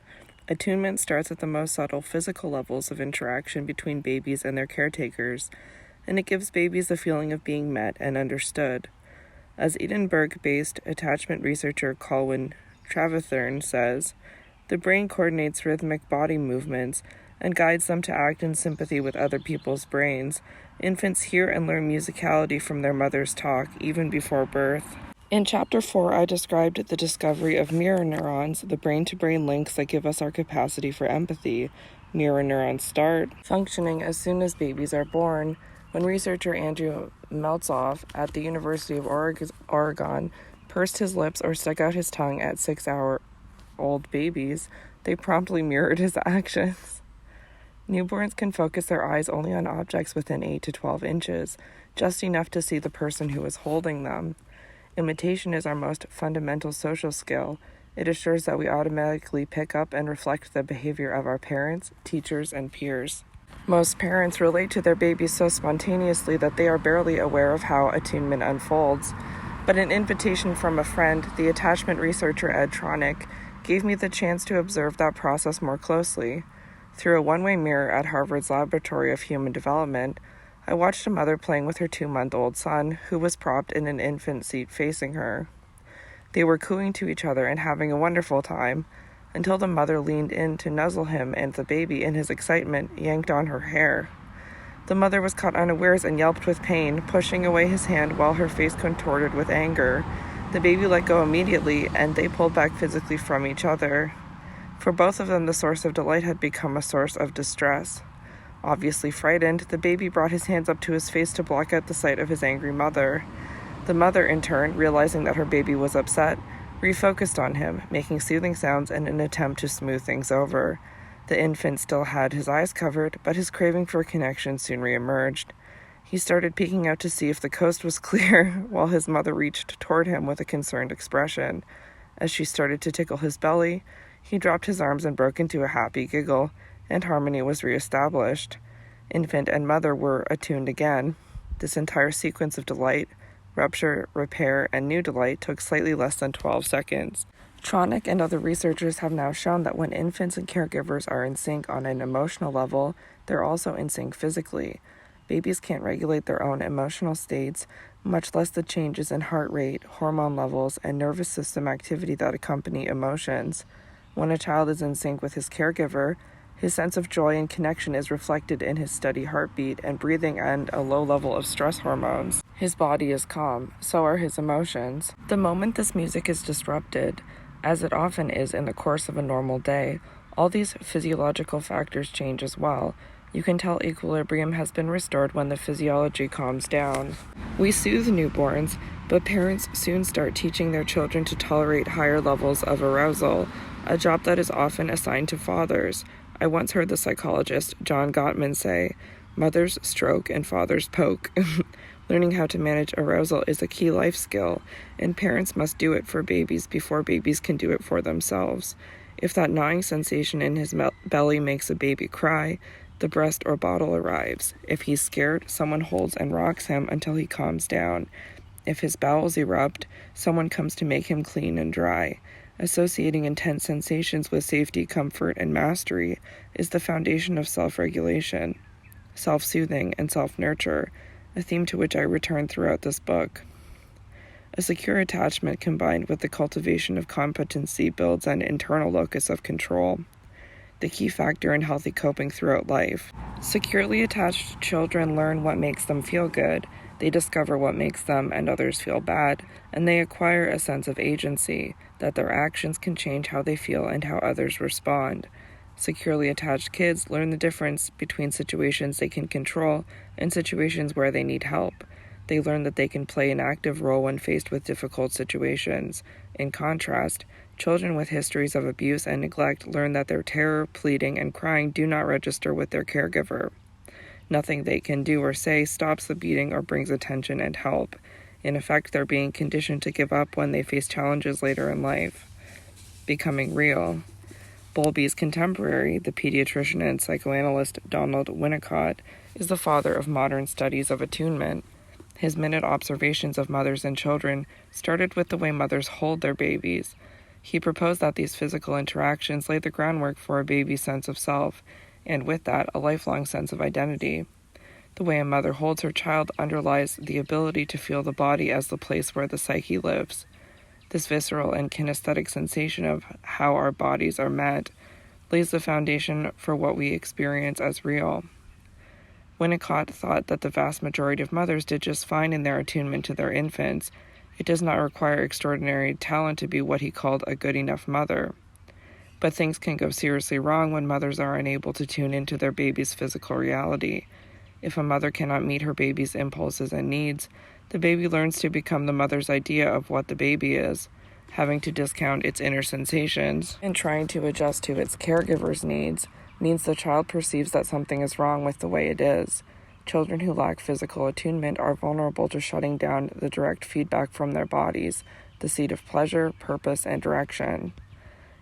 Attunement starts at the most subtle physical levels of interaction between babies and their caretakers, and it gives babies the feeling of being met and understood. As Edinburgh-based attachment researcher Colwyn Travathern says, the brain coordinates rhythmic body movements and guides them to act in sympathy with other people's brains. Infants hear and learn musicality from their mother's talk, even before birth. In Chapter 4, I described the discovery of mirror neurons, the brain-to-brain links that give us our capacity for empathy. Mirror neurons start functioning as soon as babies are born. When researcher Andrew Meltzoff at the University of Oregon pursed his lips or stuck out his tongue at 6-hour-old babies, they promptly mirrored his actions. Newborns can focus their eyes only on objects within 8 to 12 inches, just enough to see the person who is holding them. Imitation is our most fundamental social skill. It assures that we automatically pick up and reflect the behavior of our parents, teachers, and peers. Most parents relate to their babies so spontaneously that they are barely aware of how attunement unfolds. But an invitation from a friend, the attachment researcher Ed Tronick, gave me the chance to observe that process more closely. Through a one-way mirror at Harvard's Laboratory of Human Development, I watched a mother playing with her 2-month-old son, who was propped in an infant seat facing her. They were cooing to each other and having a wonderful time, until the mother leaned in to nuzzle him and the baby, in his excitement, yanked on her hair. The mother was caught unawares and yelped with pain, pushing away his hand while her face contorted with anger. The baby let go immediately, and they pulled back physically from each other. For both of them, the source of delight had become a source of distress. Obviously frightened, the baby brought his hands up to his face to block out the sight of his angry mother. The mother, in turn, realizing that her baby was upset, refocused on him, making soothing sounds in an attempt to smooth things over. The infant still had his eyes covered, but his craving for connection soon reemerged. He started peeking out to see if the coast was clear, while his mother reached toward him with a concerned expression. As she started to tickle his belly, he dropped his arms and broke into a happy giggle, and harmony was reestablished. Infant and mother were attuned again. This entire sequence of delight, rupture, repair, and new delight took slightly less than 12 seconds. Tronick and other researchers have now shown that when infants and caregivers are in sync on an emotional level, they're also in sync physically. Babies can't regulate their own emotional states, much less the changes in heart rate, hormone levels, and nervous system activity that accompany emotions. When a child is in sync with his caregiver, his sense of joy and connection is reflected in his steady heartbeat and breathing and a low level of stress hormones. His body is calm, so are his emotions. The moment this music is disrupted, as it often is in the course of a normal day, all these physiological factors change as well. You can tell equilibrium has been restored when the physiology calms down. We soothe newborns, but parents soon start teaching their children to tolerate higher levels of arousal, a job that is often assigned to fathers. I once heard the psychologist John Gottman say, "Mothers stroke and fathers poke." Learning how to manage arousal is a key life skill, and parents must do it for babies before babies can do it for themselves. If that gnawing sensation in his belly makes a baby cry, the breast or bottle arrives. If he's scared, someone holds and rocks him until he calms down. If his bowels erupt, someone comes to make him clean and dry. Associating intense sensations with safety, comfort, and mastery is the foundation of self-regulation, self-soothing, and self-nurture, a theme to which I return throughout this book. A secure attachment combined with the cultivation of competency builds an internal locus of control, the key factor in healthy coping throughout life. Securely attached children learn what makes them feel good, they discover what makes them and others feel bad, and they acquire a sense of agency, that their actions can change how they feel and how others respond. Securely attached kids learn the difference between situations they can control and situations where they need help. They learn that they can play an active role when faced with difficult situations. In contrast, children with histories of abuse and neglect learn that their terror, pleading, and crying do not register with their caregiver. Nothing they can do or say stops the beating or brings attention and help. In effect, they're being conditioned to give up when they face challenges later in life. becoming real. Bowlby's contemporary, the pediatrician and psychoanalyst Donald Winnicott, is the father of modern studies of attunement. His minute observations of mothers and children started with the way mothers hold their babies. He proposed that these physical interactions lay the groundwork for a baby's sense of self, and with that, a lifelong sense of identity. The way a mother holds her child underlies the ability to feel the body as the place where the psyche lives. This visceral and kinesthetic sensation of how our bodies are met lays the foundation for what we experience as real. Winnicott thought that the vast majority of mothers did just fine in their attunement to their infants. It does not require extraordinary talent to be what he called a good enough mother. But things can go seriously wrong when mothers are unable to tune into their baby's physical reality. If a mother cannot meet her baby's impulses and needs, the baby learns to become the mother's idea of what the baby is, having to discount its inner sensations and trying to adjust to its caregiver's needs means the child perceives that something is wrong with the way it is. Children who lack physical attunement are vulnerable to shutting down the direct feedback from their bodies, the seat of pleasure, purpose, and direction.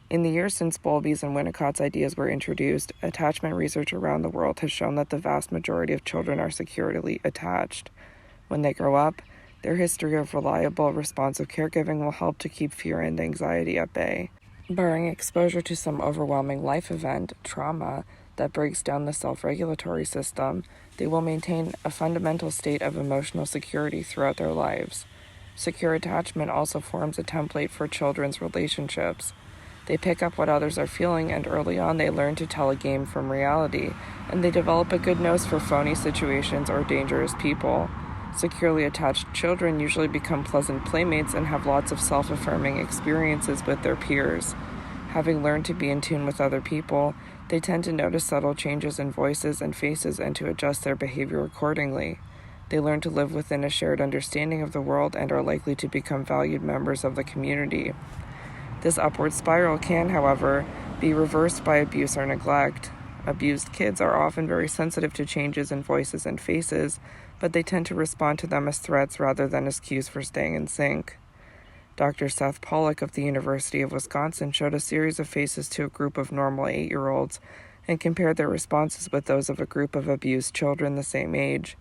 In the years since Bowlby's and Winnicott's ideas were introduced, attachment research around the world has shown that the vast majority of children are securely attached. When they grow up, their history of reliable, responsive caregiving will help to keep fear and anxiety at bay. Barring exposure to some overwhelming life event, trauma, that breaks down the self-regulatory system, they will maintain a fundamental state of emotional security throughout their lives. Secure attachment also forms a template for children's relationships. They pick up what others are feeling, and early on they learn to tell a game from reality, and they develop a good nose for phony situations or dangerous people. Securely attached children usually become pleasant playmates and have lots of self-affirming experiences with their peers. Having learned to be in tune with other people, they tend to notice subtle changes in voices and faces and to adjust their behavior accordingly. They learn to live within a shared understanding of the world and are likely to become valued members of the community. This upward spiral can, however, be reversed by abuse or neglect. Abused kids are often very sensitive to changes in voices and faces, but they tend to respond to them as threats rather than as cues for staying in sync. Dr. Seth Pollock of the University of Wisconsin showed a series of faces to a group of normal 8-year-olds and compared their responses with those of a group of abused children the same age.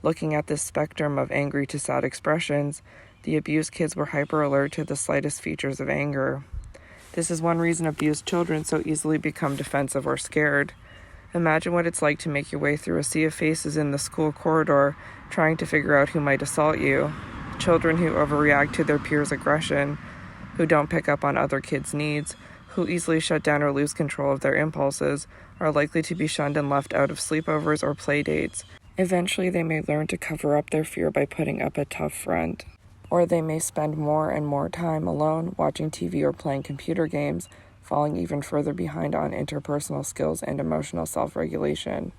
Looking at this spectrum of angry to sad expressions, the abused kids were hyper-alert to the slightest features of anger. This is one reason abused children so easily become defensive or scared. Imagine what it's like to make your way through a sea of faces in the school corridor, trying to figure out who might assault you. Children who overreact to their peers' aggression, who don't pick up on other kids' needs, who easily shut down or lose control of their impulses, are likely to be shunned and left out of sleepovers or play dates. Eventually, they may learn to cover up their fear by putting up a tough front. Or they may spend more and more time alone, watching TV or playing computer games, falling even further behind on interpersonal skills and emotional self-regulation.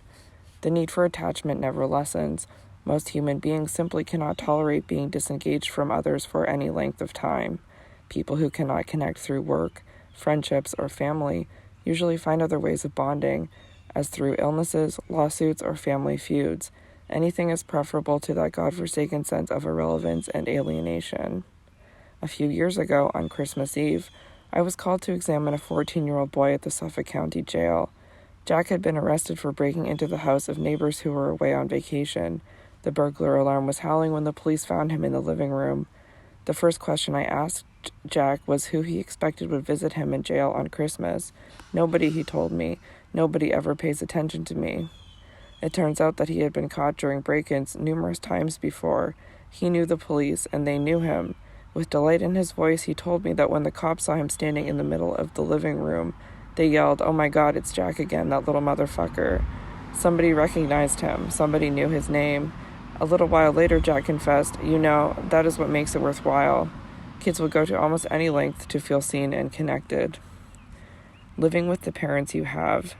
The need for attachment never lessens. Most human beings simply cannot tolerate being disengaged from others for any length of time. People who cannot connect through work, friendships, or family usually find other ways of bonding, as through illnesses, lawsuits, or family feuds. Anything is preferable to that godforsaken sense of irrelevance and alienation. A few years ago, on Christmas Eve, I was called to examine a 14-year-old boy at the Suffolk County Jail. Jack had been arrested for breaking into the house of neighbors who were away on vacation. The burglar alarm was howling when the police found him in the living room. The first question I asked Jack was who he expected would visit him in jail on Christmas. Nobody, he told me. Nobody ever pays attention to me. It turns out that he had been caught during break-ins numerous times before. He knew the police, and they knew him. With delight in his voice, he told me that when the cops saw him standing in the middle of the living room, they yelled, "Oh my God, it's Jack again, that little motherfucker." Somebody recognized him. Somebody knew his name. A little while later, Jack confessed, that is what makes it worthwhile. Kids will go to almost any length to feel seen and connected. Living with the parents you have.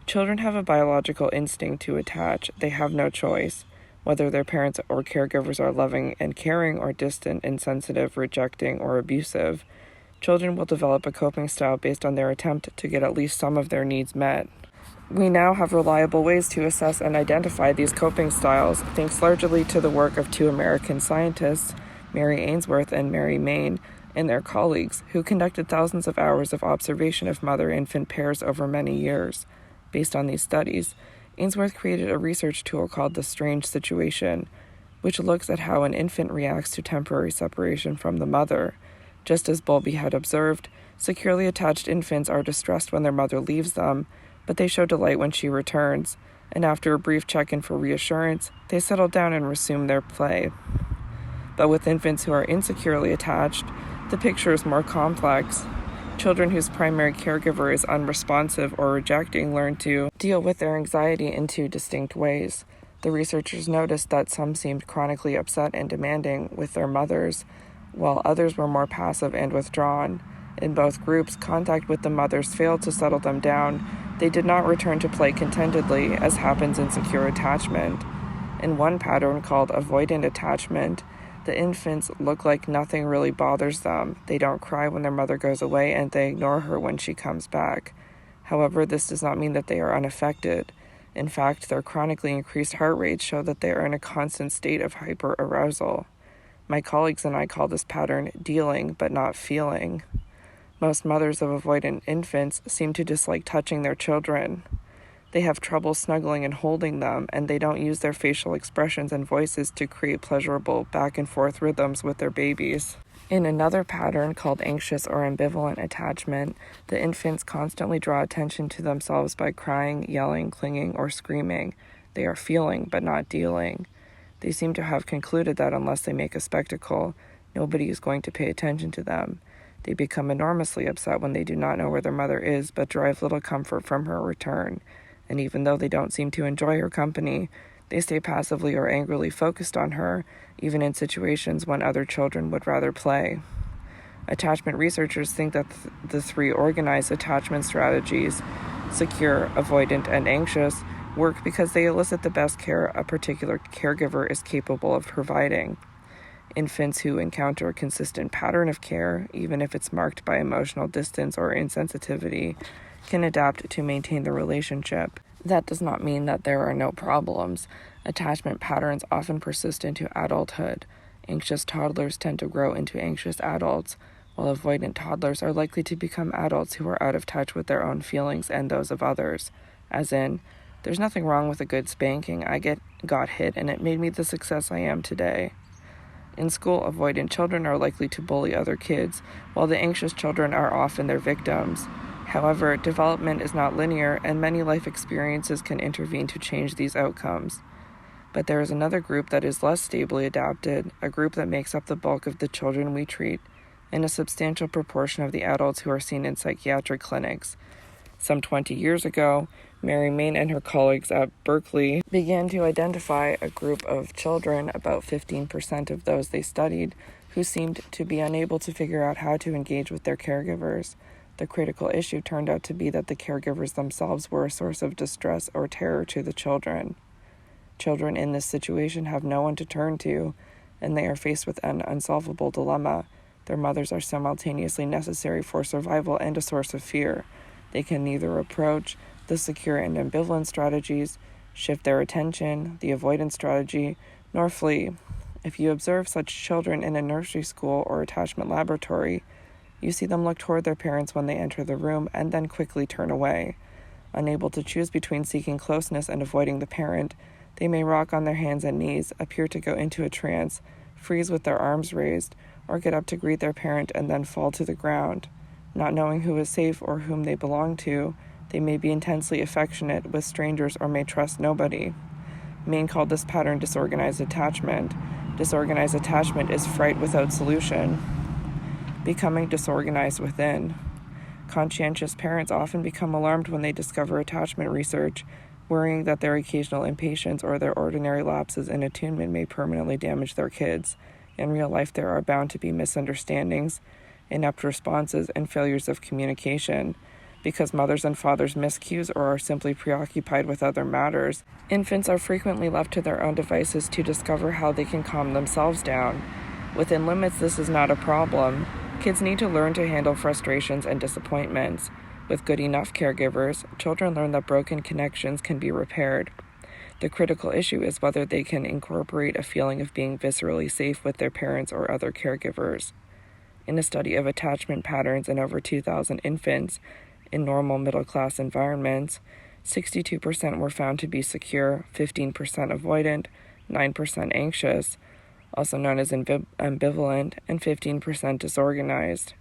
Children have a biological instinct to attach. They have no choice. Whether their parents or caregivers are loving and caring or distant, insensitive, rejecting, or abusive, children will develop a coping style based on their attempt to get at least some of their needs met. We now have reliable ways to assess and identify these coping styles, thanks largely to the work of two American scientists, Mary Ainsworth and Mary Main, and their colleagues, who conducted thousands of hours of observation of mother-infant pairs over many years. Based on these studies, Ainsworth created a research tool called the Strange Situation, which looks at how an infant reacts to temporary separation from the mother. Just as Bowlby had observed, securely attached infants are distressed when their mother leaves them, but they show delight when she returns, and after a brief check-in for reassurance, they settle down and resume their play. But with infants who are insecurely attached, the picture is more complex. Children whose primary caregiver is unresponsive or rejecting learn to deal with their anxiety in two distinct ways. The researchers noticed that some seemed chronically upset and demanding with their mothers, while others were more passive and withdrawn. In both groups, contact with the mothers failed to settle them down. They did not return to play contentedly, as happens in secure attachment. In one pattern called avoidant attachment, the infants look like nothing really bothers them. They don't cry when their mother goes away, and they ignore her when she comes back. However, this does not mean that they are unaffected. In fact, their chronically increased heart rates show that they are in a constant state of hyperarousal. My colleagues and I call this pattern dealing but not feeling. Most mothers of avoidant infants seem to dislike touching their children. They have trouble snuggling and holding them, and they don't use their facial expressions and voices to create pleasurable back-and-forth rhythms with their babies. In another pattern called anxious or ambivalent attachment, the infants constantly draw attention to themselves by crying, yelling, clinging, or screaming. They are feeling but not dealing. They seem to have concluded that unless they make a spectacle, nobody is going to pay attention to them. They become enormously upset when they do not know where their mother is, but derive little comfort from her return. And even though they don't seem to enjoy her company, they stay passively or angrily focused on her, even in situations when other children would rather play. Attachment researchers think that the three organized attachment strategies, secure, avoidant, and anxious, work because they elicit the best care a particular caregiver is capable of providing. Infants who encounter a consistent pattern of care, even if it's marked by emotional distance or insensitivity, can adapt to maintain the relationship. That does not mean that there are no problems. Attachment patterns often persist into adulthood. Anxious toddlers tend to grow into anxious adults, while avoidant toddlers are likely to become adults who are out of touch with their own feelings and those of others. As in, there's nothing wrong with a good spanking. I got hit and it made me the success I am today. In school, avoidant children are likely to bully other kids, while the anxious children are often their victims. However, development is not linear, and many life experiences can intervene to change these outcomes. But there is another group that is less stably adapted, a group that makes up the bulk of the children we treat, and a substantial proportion of the adults who are seen in psychiatric clinics. Some 20 years ago, Mary Main and her colleagues at Berkeley began to identify a group of children, about 15% of those they studied, who seemed to be unable to figure out how to engage with their caregivers. The critical issue turned out to be that the caregivers themselves were a source of distress or terror to the children. Children in this situation have no one to turn to, and they are faced with an unsolvable dilemma. Their mothers are simultaneously necessary for survival and a source of fear. They can neither approach the secure and ambivalent strategies, shift their attention, the avoidance strategy, nor flee. If you observe such children in a nursery school or attachment laboratory, you see them look toward their parents when they enter the room and then quickly turn away. Unable to choose between seeking closeness and avoiding the parent, they may rock on their hands and knees, appear to go into a trance, freeze with their arms raised, or get up to greet their parent and then fall to the ground. Not knowing who is safe or whom they belong to, they may be intensely affectionate with strangers or may trust nobody. Main called this pattern disorganized attachment. Disorganized attachment is fright without solution. Becoming disorganized within. Conscientious parents often become alarmed when they discover attachment research, worrying that their occasional impatience or their ordinary lapses in attunement may permanently damage their kids. In real life, there are bound to be misunderstandings, inept responses, and failures of communication. Because mothers and fathers miss cues or are simply preoccupied with other matters, infants are frequently left to their own devices to discover how they can calm themselves down. Within limits, this is not a problem. Kids need to learn to handle frustrations and disappointments. With good enough caregivers, children learn that broken connections can be repaired. The critical issue is whether they can incorporate a feeling of being viscerally safe with their parents or other caregivers. In a study of attachment patterns in over 2,000 infants in normal middle-class environments, 62% were found to be secure, 15% avoidant, 9% anxious, also known as ambivalent, and 15% disorganized.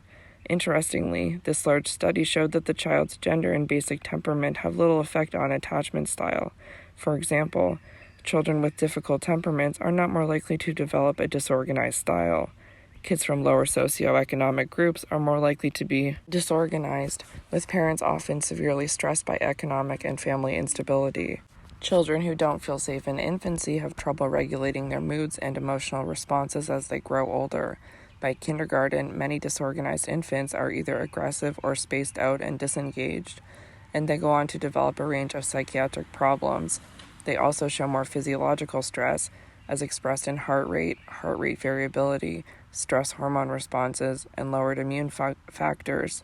Interestingly, this large study showed that the child's gender and basic temperament have little effect on attachment style. For example, children with difficult temperaments are not more likely to develop a disorganized style. Kids from lower socioeconomic groups are more likely to be disorganized, with parents often severely stressed by economic and family instability. Children who don't feel safe in infancy have trouble regulating their moods and emotional responses as they grow older. By kindergarten, many disorganized infants are either aggressive or spaced out and disengaged, and they go on to develop a range of psychiatric problems. They also show more physiological stress, as expressed in heart rate variability, stress hormone responses, and lowered immune factors.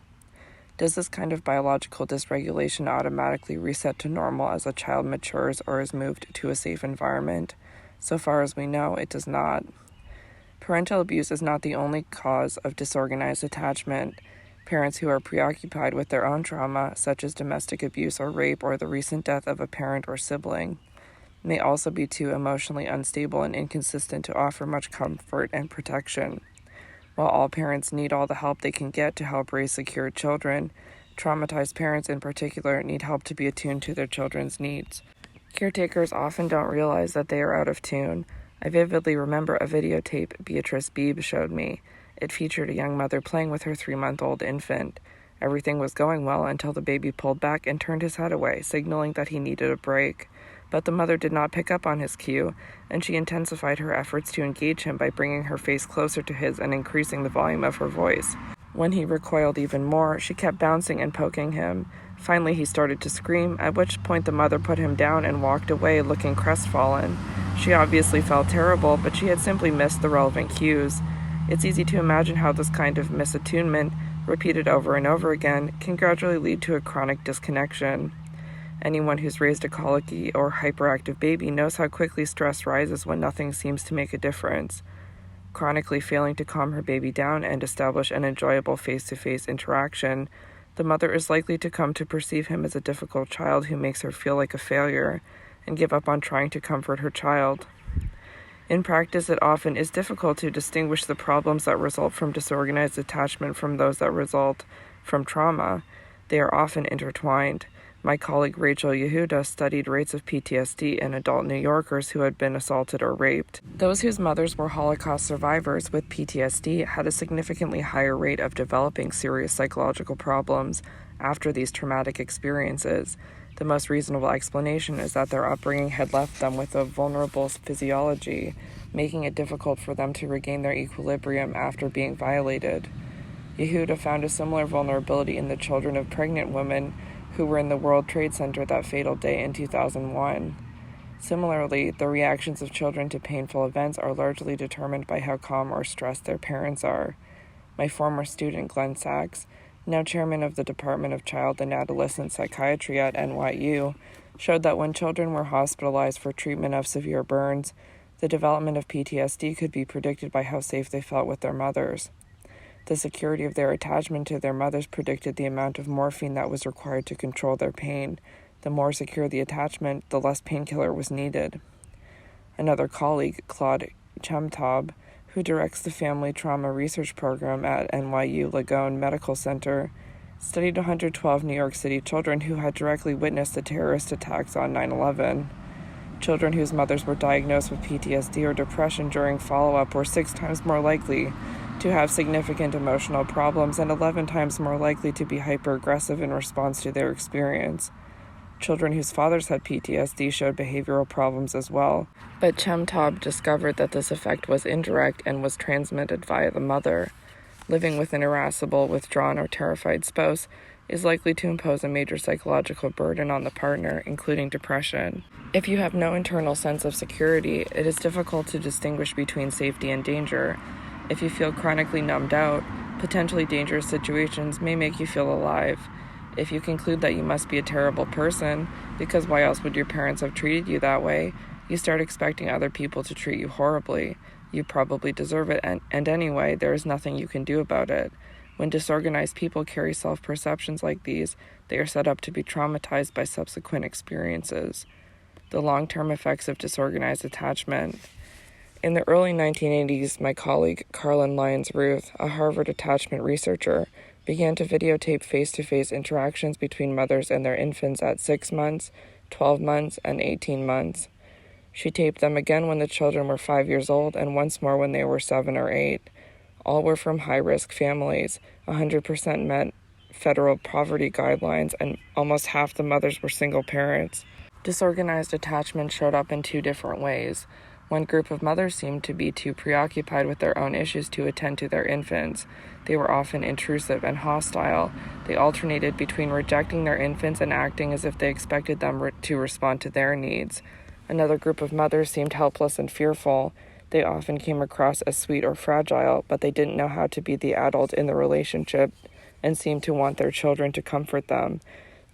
Does this kind of biological dysregulation automatically reset to normal as a child matures or is moved to a safe environment? So far as we know, it does not. Parental abuse is not the only cause of disorganized attachment. Parents who are preoccupied with their own trauma, such as domestic abuse or rape or the recent death of a parent or sibling, may also be too emotionally unstable and inconsistent to offer much comfort and protection. While all parents need all the help they can get to help raise secure children, traumatized parents in particular need help to be attuned to their children's needs. Caretakers often don't realize that they are out of tune. I vividly remember a videotape Beatrice Beebe showed me. It featured a young mother playing with her 3-month-old infant. Everything was going well until the baby pulled back and turned his head away, signaling that he needed a break. But the mother did not pick up on his cue, and she intensified her efforts to engage him by bringing her face closer to his and increasing the volume of her voice. When he recoiled even more, she kept bouncing and poking him. Finally, he started to scream, at which point the mother put him down and walked away, looking crestfallen. She obviously felt terrible, but she had simply missed the relevant cues. It's easy to imagine how this kind of misattunement, repeated over and over again, can gradually lead to a chronic disconnection. Anyone who's raised a colicky or hyperactive baby knows how quickly stress rises when nothing seems to make a difference. Chronically failing to calm her baby down and establish an enjoyable face-to-face interaction, the mother is likely to come to perceive him as a difficult child who makes her feel like a failure and give up on trying to comfort her child. In practice, it often is difficult to distinguish the problems that result from disorganized attachment from those that result from trauma. They are often intertwined. My colleague Rachel Yehuda studied rates of PTSD in adult New Yorkers who had been assaulted or raped. Those whose mothers were Holocaust survivors with PTSD had a significantly higher rate of developing serious psychological problems after these traumatic experiences. The most reasonable explanation is that their upbringing had left them with a vulnerable physiology, making it difficult for them to regain their equilibrium after being violated. Yehuda found a similar vulnerability in the children of pregnant women who were in the World Trade Center that fatal day in 2001. Similarly, the reactions of children to painful events are largely determined by how calm or stressed their parents are. My former student, Glenn Sachs, now chairman of the Department of Child and Adolescent Psychiatry at NYU, showed that when children were hospitalized for treatment of severe burns, the development of PTSD could be predicted by how safe they felt with their mothers. The security of their attachment to their mothers predicted the amount of morphine that was required to control their pain. The more secure the attachment, the less painkiller was needed. Another colleague, Claude Chemtab, who directs the Family Trauma Research Program at NYU Langone Medical Center, studied 112 New York City children who had directly witnessed the terrorist attacks on 9/11. Children whose mothers were diagnosed with PTSD or depression during follow-up were 6 times more likely to have significant emotional problems and 11 times more likely to be hyper-aggressive in response to their experience. Children whose fathers had PTSD showed behavioral problems as well, but Chemtab discovered that this effect was indirect and was transmitted via the mother. Living with an irascible, withdrawn, or terrified spouse is likely to impose a major psychological burden on the partner, including depression. If you have no internal sense of security, it is difficult to distinguish between safety and danger. If you feel chronically numbed out, potentially dangerous situations may make you feel alive. If you conclude that you must be a terrible person, because why else would your parents have treated you that way, you start expecting other people to treat you horribly. You probably deserve it, and anyway, there is nothing you can do about it. When disorganized people carry self-perceptions like these, they are set up to be traumatized by subsequent experiences. The long-term effects of disorganized attachment. In the early 1980s, my colleague Carlin Lyons Ruth, a Harvard attachment researcher, began to videotape face-to-face interactions between mothers and their infants at 6 months, 12 months, and 18 months. She taped them again when the children were 5 years old and once more when they were 7 or 8. All were from high-risk families. 100% met federal poverty guidelines, and almost half the mothers were single parents. Disorganized attachment showed up in 2 different ways. One group of mothers seemed to be too preoccupied with their own issues to attend to their infants. They were often intrusive and hostile. They alternated between rejecting their infants and acting as if they expected them to respond to their needs. Another group of mothers seemed helpless and fearful. They often came across as sweet or fragile, but they didn't know how to be the adult in the relationship and seemed to want their children to comfort them.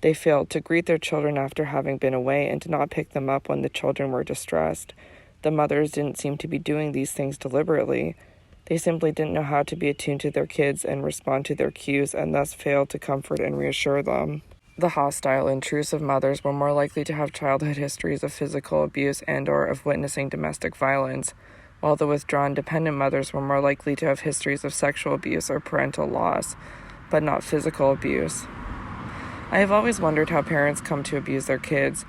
They failed to greet their children after having been away and did not pick them up when the children were distressed. The mothers didn't seem to be doing these things deliberately. They simply didn't know how to be attuned to their kids and respond to their cues, and thus failed to comfort and reassure them. The hostile, intrusive mothers were more likely to have childhood histories of physical abuse and/or of witnessing domestic violence, while the withdrawn, dependent mothers were more likely to have histories of sexual abuse or parental loss, but not physical abuse. I have always wondered how parents come to abuse their kids.